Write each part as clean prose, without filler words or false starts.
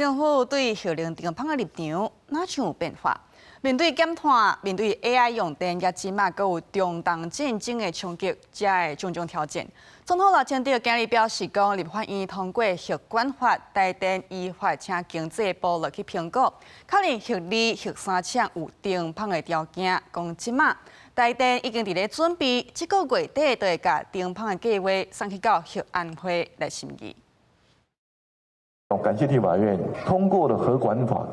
政府對核能電廠的立場哪像有變化？面對減碳、面對 AI 用電，也起碼閣有中東戰爭的衝擊，才會種種挑戰。總統賴清德今日表示講，立法院通過核管法，台電依法請經濟部落去評估，確認核2、核3廠有停放的條件。講即馬台電已經佇咧準備，這個月底就會甲停放的計劃送去到核安會來審議。感謝立法院通過了核管法。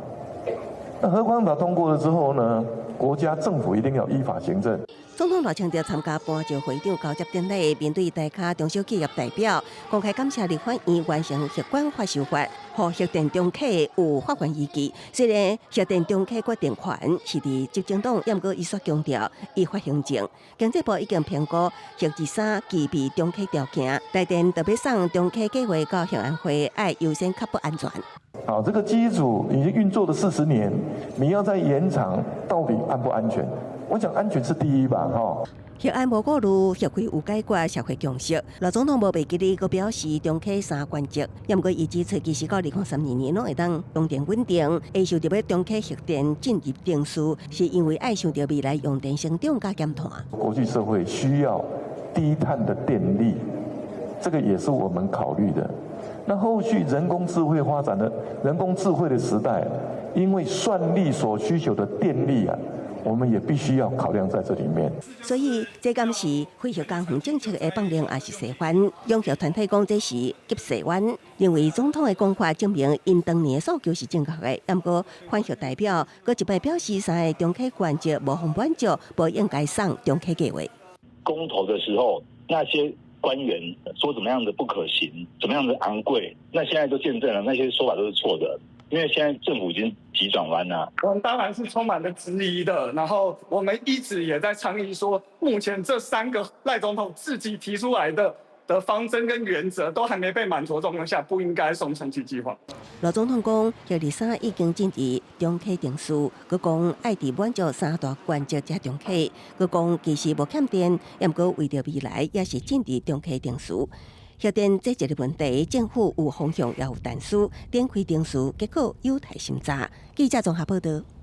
那核管法通過了之後呢，國家政府一定要依法行政。總統賴清德參加頒獎會場交接典禮，面對大咖中小企業代表，公開感謝立法院完成核管法修法，讓核電中企有法源依據。雖然核電中企決定權是佇執政黨，也毋過伊卻強調依法行政。經濟部已經評估核2、3具備中企條件，台電特別送中企計劃到核安會，愛優先確保安全。好，這個機組已經運作了40年，你要再延長，到底安不安全？我想安全是第一吧，哈。核安無顧慮，核廢有解決社會共識。老總統無袂記哩，閣表示中企3關鍵，也毋過伊指出，其實到2032年攏會當用電穩定，會想到要中企核電進入定數，是因為愛想到未來用電成長加減碳。國際社會需要低碳的電力，這個也是我們考慮的。那後續人工智慧發展的人工智慧的時代，因為算力所需求的電力啊，我們也必須要考量在這裡面。所以，這敢是廢核工園政策的放量，也是示範。擁核團體講這是急示灣，認為總統的講法證明因當年的訴求是正確的。不過，反核代表閣一擺表示，3個中企關鍵無法滿足，不應該送中企計劃。公投的時候，那些官員說怎麼樣的不可行，怎麼樣的昂貴，那現在都見證了那些說法都是錯的，因為現在政府已經急轉彎了。我們當然是充滿了質疑的，然後我們一直也在倡議說，目前這3個賴總統自己提出來的方針跟原則都還沒被滿足的狀況下，不應該送重啟計劃。賴總統講，核2、3已經進入中企定數，佮講愛佇滿足3大關鍵加中企，佮講其實無欠電，也毋過為着未來也是進入中企定數。核電這一個問題，政府有方向也有但書，展開定數，結果有待審查。記者綜合報道。